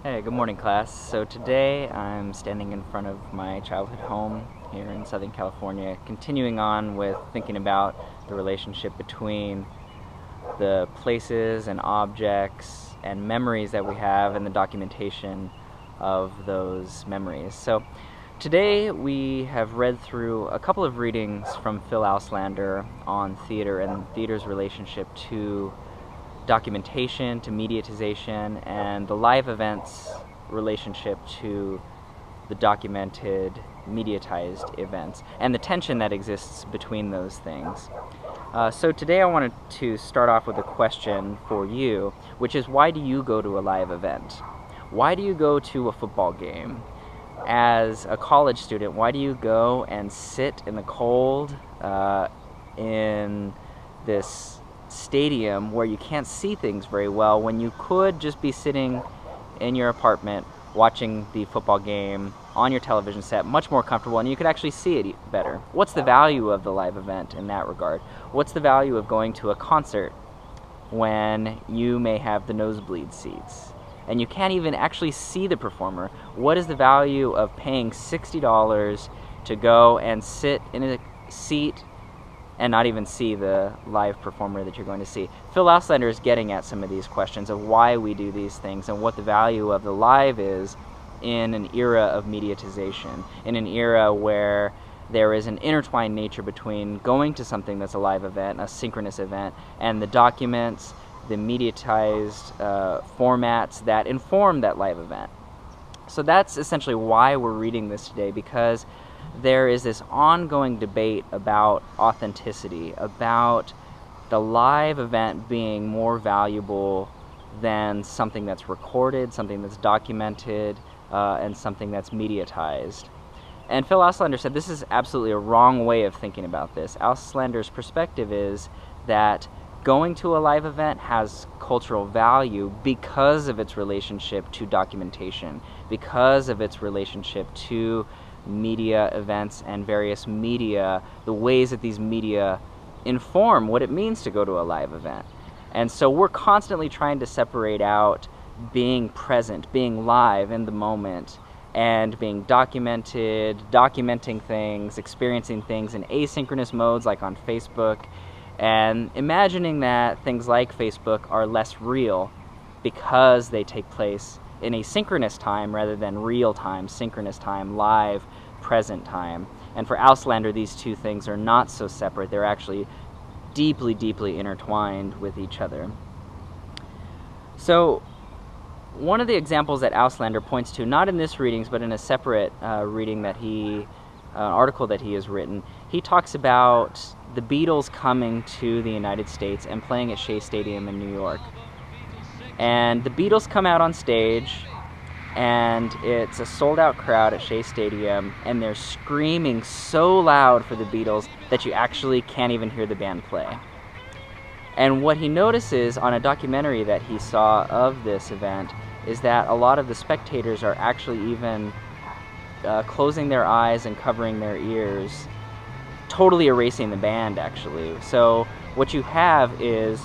Hey, good morning, class. So today I'm standing in front of my childhood home here in Southern California, continuing on with thinking about the relationship between the places and objects and memories that we have and the documentation of those memories. So today we have read through a couple of readings from Phil Auslander on theater and theater's relationship to documentation, to mediatization, and the live events relationship to the documented, mediatized events, and the tension that exists between those things. So today I wanted to start off with a question for you, which is, why do you go to a live event? Why do you go to a football game? As a college student, why do you go and sit in the cold in this stadium where you can't see things very well when you could just be sitting in your apartment watching the football game on your television set, much more comfortable, and you could actually see it better? What's the value of the live event in that regard? What's the value of going to a concert when you may have the nosebleed seats and you can't even actually see the performer? What is the value of paying $60 to go and sit in a seat and not even see the live performer that you're going to see? Phil Auslander is getting at some of these questions of why we do these things and what the value of the live is in an era of mediatization, in an era where there is an intertwined nature between going to something that's a live event, a synchronous event, and the documents, the mediatized formats that inform that live event. So that's essentially why we're reading this today, because there is this ongoing debate about authenticity, about the live event being more valuable than something that's recorded, something that's documented, and something that's mediatized. And Phil Auslander said this is absolutely a wrong way of thinking about this. Auslander's perspective is that going to a live event has cultural value because of its relationship to documentation, because of its relationship to media events and various media, the ways that these media inform what it means to go to a live event. And so we're constantly trying to separate out being present, being live in the moment, and being documented, documenting things, experiencing things in asynchronous modes like on Facebook, and imagining that things like Facebook are less real because they take place in a synchronous time rather than real time, synchronous time, live, present time. And for Auslander, these two things are not so separate. They're actually deeply, deeply intertwined with each other. So one of the examples that Auslander points to, not in this readings, but in a separate reading that article that he has written, he talks about the Beatles coming to the United States and playing at Shea Stadium in New York. And the Beatles come out on stage, and it's a sold-out crowd at Shea Stadium, and they're screaming so loud for the Beatles that you actually can't even hear the band play. And what he notices on a documentary that he saw of this event is that a lot of the spectators are actually even closing their eyes and covering their ears, totally erasing the band, actually. So what you have is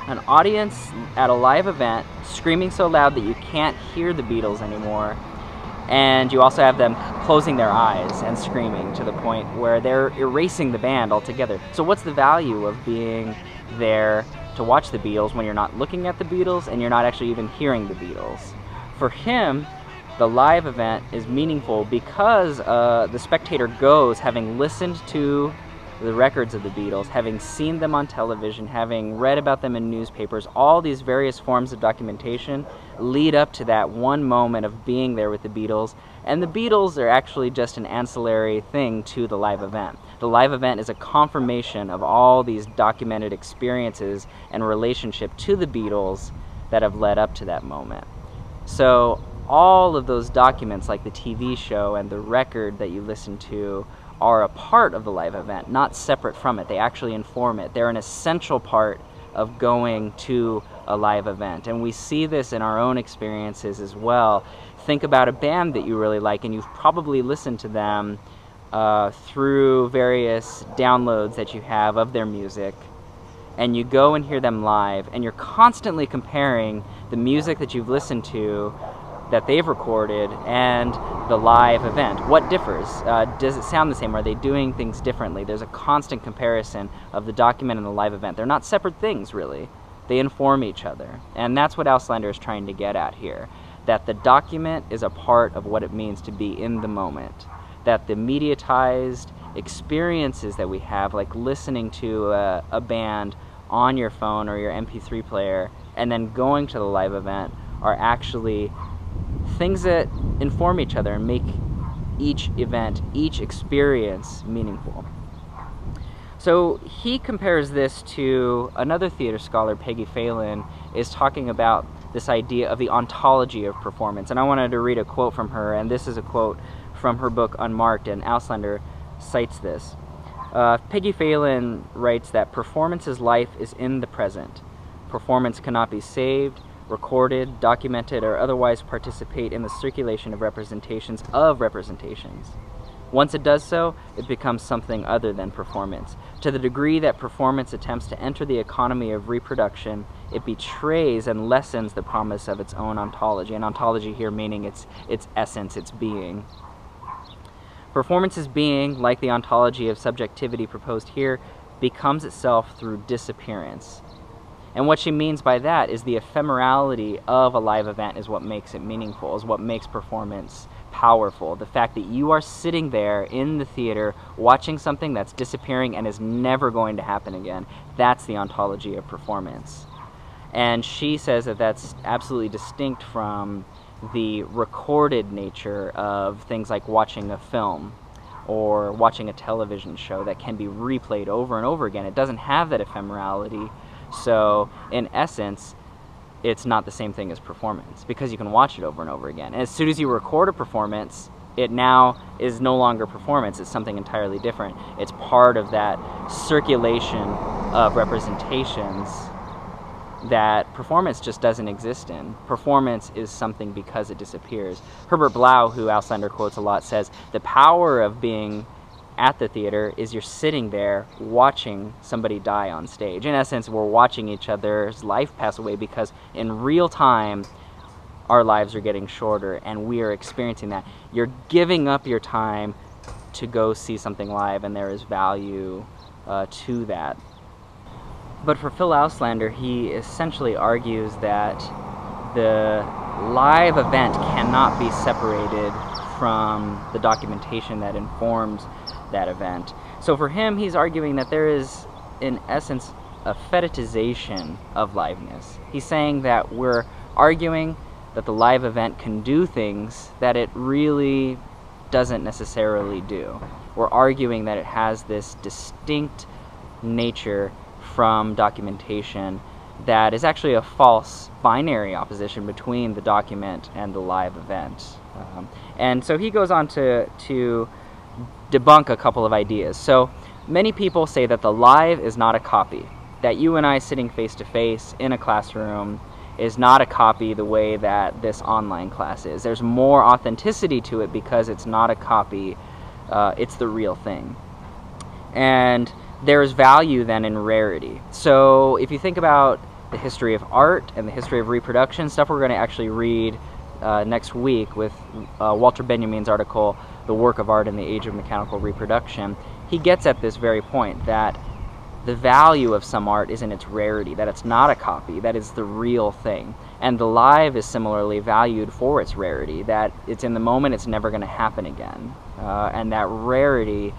an audience at a live event screaming so loud that you can't hear the Beatles anymore, and you also have them closing their eyes and screaming to the point where they're erasing the band altogether. So what's the value of being there to watch the Beatles when you're not looking at the Beatles and you're not actually even hearing the Beatles? For him, the live event is meaningful because the spectator goes having listened to the records of the Beatles, having seen them on television, having read about them in newspapers. All these various forms of documentation lead up to that one moment of being there with the Beatles, and the Beatles are actually just an ancillary thing to the live event. The live event is a confirmation of all these documented experiences and relationship to the Beatles that have led up to that moment. So all of those documents, like the TV show and the record that you listen to, are a part of the live event, not separate from it. They actually inform it. They're an essential part of going to a live event. And we see this in our own experiences as well. Think about a band that you really like, and you've probably listened to them through various downloads that you have of their music, and you go and hear them live, and you're constantly comparing the music that you've listened to that they've recorded and the live event? What differs? Does it sound the same? Are they doing things differently? There's a constant comparison of the document and the live event. They're not separate things, really. They inform each other. And that's what Auslander is trying to get at here, that the document is a part of what it means to be in the moment, that the mediatized experiences that we have, like listening to a band on your phone or your MP3 player and then going to the live event, are actually things that inform each other and make each event, each experience meaningful. So he compares this to another theater scholar, Peggy Phelan, is talking about this idea of the ontology of performance. And I wanted to read a quote from her, and this is a quote from her book Unmarked, and Auslander cites this. Peggy Phelan writes that performance's life is in the present. Performance cannot be saved, recorded, documented, or otherwise participate in the circulation of representations of representations. Once it does so, it becomes something other than performance. To the degree that performance attempts to enter the economy of reproduction, it betrays and lessens the promise of its own ontology, and ontology here meaning its essence, its being. Performance's being, like the ontology of subjectivity proposed here, becomes itself through disappearance. And what she means by that is the ephemerality of a live event is what makes it meaningful, is what makes performance powerful. The fact that you are sitting there in the theater watching something that's disappearing and is never going to happen again, that's the ontology of performance. And she says that that's absolutely distinct from the recorded nature of things like watching a film or watching a television show that can be replayed over and over again. It doesn't have that ephemerality. So, in essence, it's not the same thing as performance because you can watch it over and over again. And as soon as you record a performance, it now is no longer performance. It's something entirely different. It's part of that circulation of representations that performance just doesn't exist in. Performance is something because it disappears. Herbert Blau, who Auslander quotes a lot, says the power of being at the theater is you're sitting there watching somebody die on stage. In essence, we're watching each other's life pass away because in real time our lives are getting shorter and we are experiencing that. You're giving up your time to go see something live, and there is value to that. But for Phil Auslander, he essentially argues that the live event cannot be separated from the documentation that informs that event. So for him, he's arguing that there is, in essence, a fetishization of liveness. He's saying that we're arguing that the live event can do things that it really doesn't necessarily do. We're arguing that it has this distinct nature from documentation that is actually a false binary opposition between the document and the live event. And so he goes on to debunk a couple of ideas. So many people say that the live is not a copy, that you and I sitting face to face in a classroom is not a copy the way that this online class is. There's more authenticity to it because it's not a copy, it's the real thing. And there's value then in rarity. So if you think about the history of art and the history of reproduction, stuff we're going to actually read next week with Walter Benjamin's article, The Work of Art in the Age of Mechanical Reproduction, he gets at this very point, that the value of some art is in its rarity, that it's not a copy, that it's the real thing. And the live is similarly valued for its rarity, that it's in the moment, it's never going to happen again. And that rarity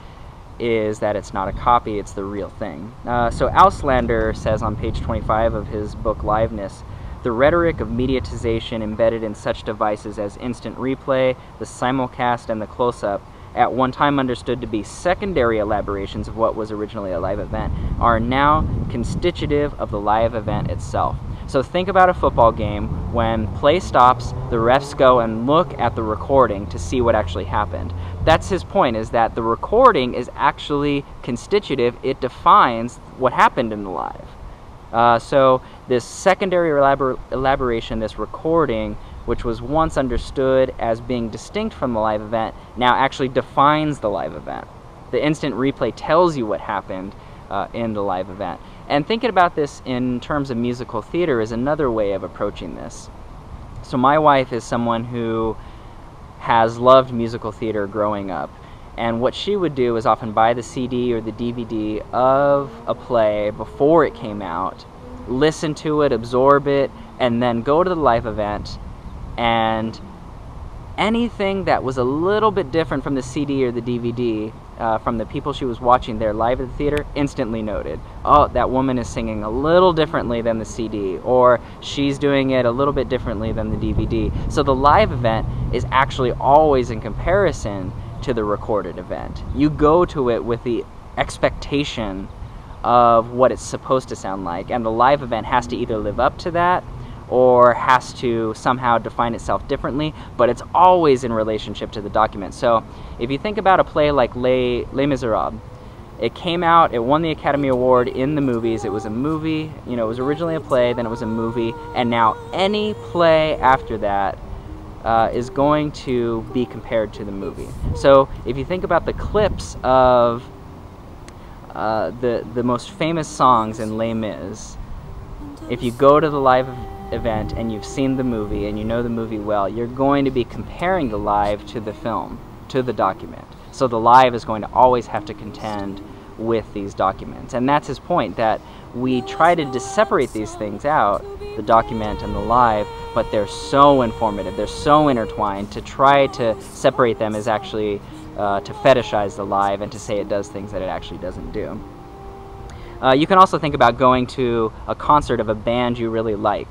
is that it's not a copy, it's the real thing. So Auslander says on page 25 of his book Liveness, the rhetoric of mediatization embedded in such devices as instant replay, the simulcast, and the close-up, at one time understood to be secondary elaborations of what was originally a live event, are now constitutive of the live event itself. So think about a football game. When play stops, the refs go and look at the recording to see what actually happened. That's his point, is that the recording is actually constitutive. It defines what happened in the live. So this secondary elaboration, this recording, which was once understood as being distinct from the live event, now actually defines the live event. The instant replay tells you what happened in the live event. And thinking about this in terms of musical theater is another way of approaching this. So my wife is someone who has loved musical theater growing up, and what she would do is often buy the CD or the DVD of a play before it came out, listen to it, absorb it, and then go to the live event, and anything that was a little bit different from the CD or the DVD, from the people she was watching there live at the theater, instantly noted. Oh, that woman is singing a little differently than the CD, or she's doing it a little bit differently than the DVD. So the live event is actually always in comparison to the recorded event. You go to it with the expectation of what it's supposed to sound like, and the live event has to either live up to that or has to somehow define itself differently, but it's always in relationship to the document. So if you think about a play like Les Miserables, it came out, it won the Academy Award in the movies. It was a movie, it was originally a play, then it was a movie, and now any play after that is going to be compared to the movie. So if you think about the clips of the most famous songs in Les Mis, if you go to the live event and you've seen the movie and you know the movie well, you're going to be comparing the live to the film, to the document. So the live is going to always have to contend with these documents. And that's his point, that we try to separate these things out, the document and the live, but they're so informative, they're so intertwined. To try to separate them is actually to fetishize the live and to say it does things that it actually doesn't do. You can also think about going to a concert of a band you really like,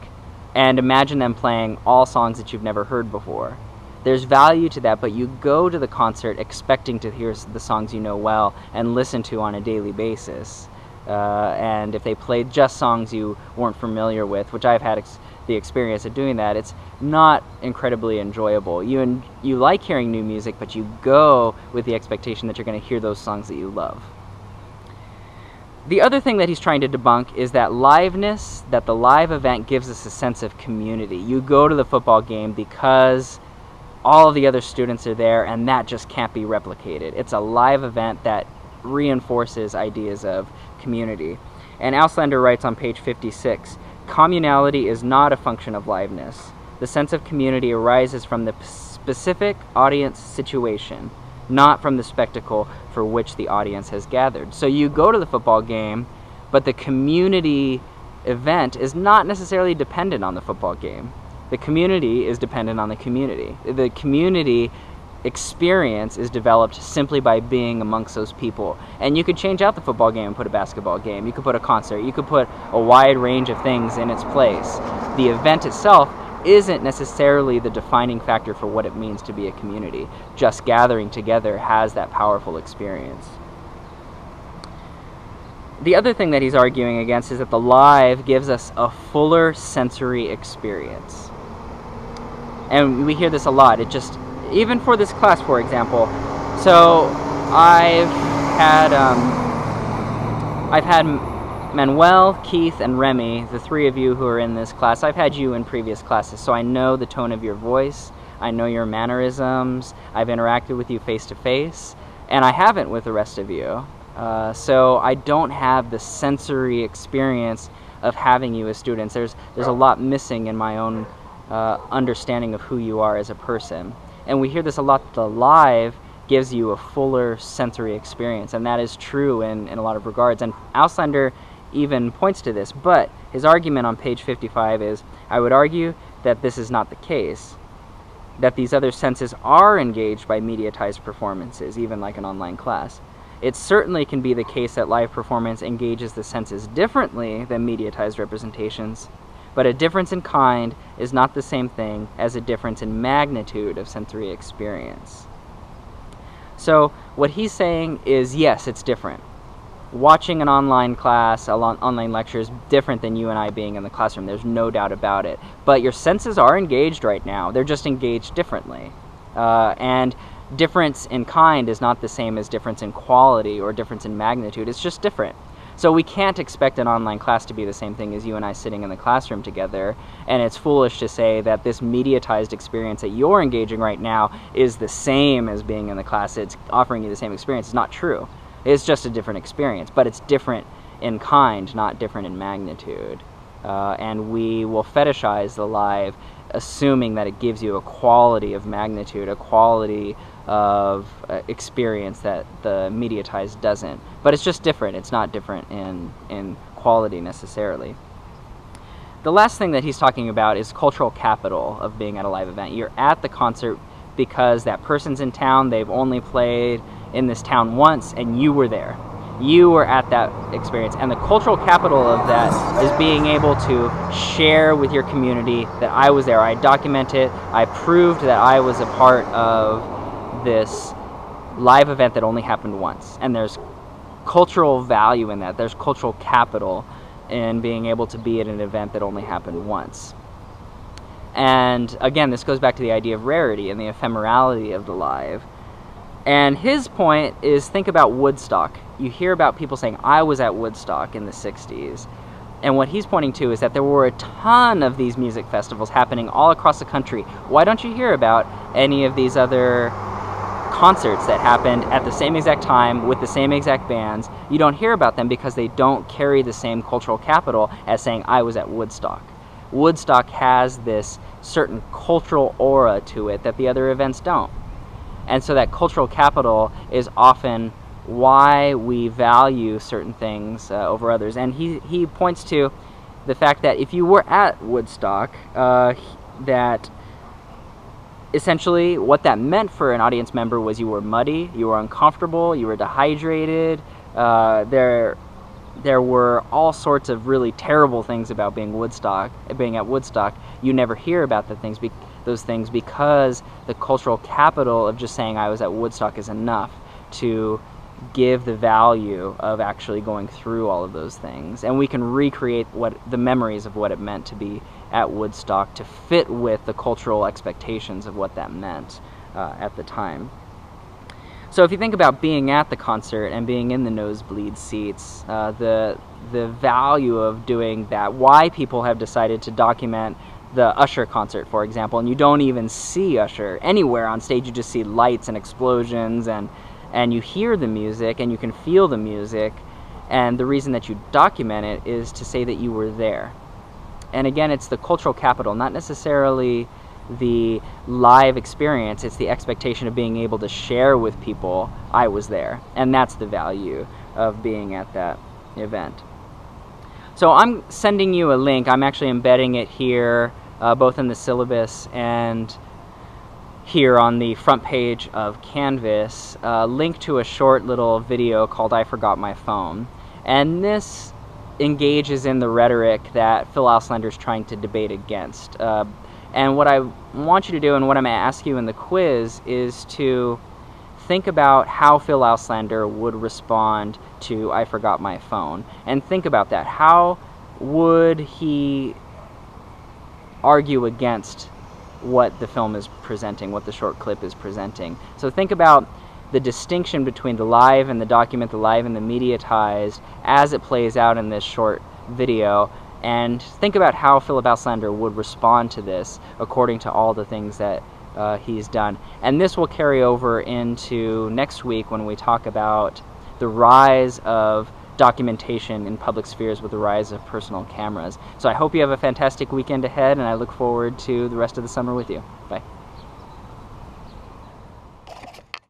and imagine them playing all songs that you've never heard before. There's value to that, but you go to the concert expecting to hear the songs you know well and listen to on a daily basis. And if they played just songs you weren't familiar with, which I've had the experience of doing that, it's not incredibly enjoyable. You like hearing new music, but you go with the expectation that you're going to hear those songs that you love. The other thing that he's trying to debunk is that liveness, that the live event gives us a sense of community. You go to the football game because all of the other students are there, and that just can't be replicated. It's a live event that reinforces ideas of community. And Auslander writes on page 56, "Communality is not a function of liveness. The sense of community arises from the specific audience situation, not from the spectacle for which the audience has gathered." So you go to the football game, but the community event is not necessarily dependent on the football game. The community is dependent on the community. The community experience is developed simply by being amongst those people. And you could change out the football game and put a basketball game. You could put a concert. You could put a wide range of things in its place. The event itself isn't necessarily the defining factor for what it means to be a community. Just gathering together has that powerful experience. The other thing that he's arguing against is that the live gives us a fuller sensory experience. And we hear this a lot. It just, even for this class, for example, so I've had Manuel, Keith, and Remy, the three of you who are in this class. I've had you in previous classes, so I know the tone of your voice, I know your mannerisms, I've interacted with you face to face, and I haven't with the rest of you. So I don't have the sensory experience of having you as students. There's a lot missing in my own understanding of who you are as a person. And we hear this a lot, the live gives you a fuller sensory experience, and that is true in a lot of regards. And Auslander even points to this, but his argument on page 55 is, I would argue that this is not the case, that these other senses are engaged by mediatized performances, even like an online class. It certainly can be the case that live performance engages the senses differently than mediatized representations, but a difference in kind is not the same thing as a difference in magnitude of sensory experience. So what he's saying is, yes, it's different. Watching an online class, online lecture is different than you and I being in the classroom. There's no doubt about it. But your senses are engaged right now. They're just engaged differently. And difference in kind is not the same as difference in quality or difference in magnitude. It's just different. So we can't expect an online class to be the same thing as you and I sitting in the classroom together, and it's foolish to say that this mediatized experience that you're engaging right now is the same as being in the class. It's offering you the same experience. It's not true. It's just a different experience, but it's different in kind, not different in magnitude. And we will fetishize the live assuming that it gives you a quality of magnitude, a quality of experience that the mediatized doesn't. But it's just different. It's not different in quality necessarily. The last thing that he's talking about is cultural capital of being at a live event. You're at the concert because that person's in town, they've only played in this town once, and you were there. You were at that experience, and the cultural capital of that is being able to share with your community that I was there. I document it. I proved that I was a part of this live event that only happened once. And there's cultural value in that. There's cultural capital in being able to be at an event that only happened once. And again, this goes back to the idea of rarity and the ephemerality of the live. And his point is, think about Woodstock. You hear about people saying, I was at Woodstock in the 60s. And what he's pointing to is that there were a ton of these music festivals happening all across the country. Why don't you hear about any of these other concerts that happened at the same exact time with the same exact bands? You don't hear about them because they don't carry the same cultural capital as saying, I was at Woodstock. Woodstock has this certain cultural aura to it that the other events don't. And so that cultural capital is often why we value certain things over others. And he points to the fact that if you were at Woodstock, that essentially what that meant for an audience member was you were muddy, you were uncomfortable, you were dehydrated. There were all sorts of really terrible things about being at Woodstock. You never hear about those things because the cultural capital of just saying I was at Woodstock is enough to give the value of actually going through all of those things. And we can recreate the memories of what it meant to be at Woodstock to fit with the cultural expectations of what that meant at the time. So if you think about being at the concert and being in the nosebleed seats, the value of doing that, why people have decided to document the Usher concert, for example, and you don't even see Usher anywhere on stage, you just see lights and explosions, and you hear the music and you can feel the music, and the reason that you document it is to say that you were there. And again, it's the cultural capital, not necessarily the live experience, it's the expectation of being able to share with people, I was there. And that's the value of being at that event. So I'm sending you a link. I'm actually embedding it here, both in the syllabus and here on the front page of Canvas, a link to a short little video called I Forgot My Phone. And this engages in the rhetoric that Phil Auslander is trying to debate against. And what I want you to do, and what I'm going to ask you in the quiz, is to think about how Phil Auslander would respond to I Forgot My Phone. And think about that. How would he argue against what the film is presenting, what the short clip is presenting? So think about the distinction between the live and the document, the live and the mediatized, as it plays out in this short video. And think about how Philip Auslander would respond to this according to all the things that he's done. And this will carry over into next week when we talk about the rise of documentation in public spheres with the rise of personal cameras. So I hope you have a fantastic weekend ahead, and I look forward to the rest of the summer with you. Bye.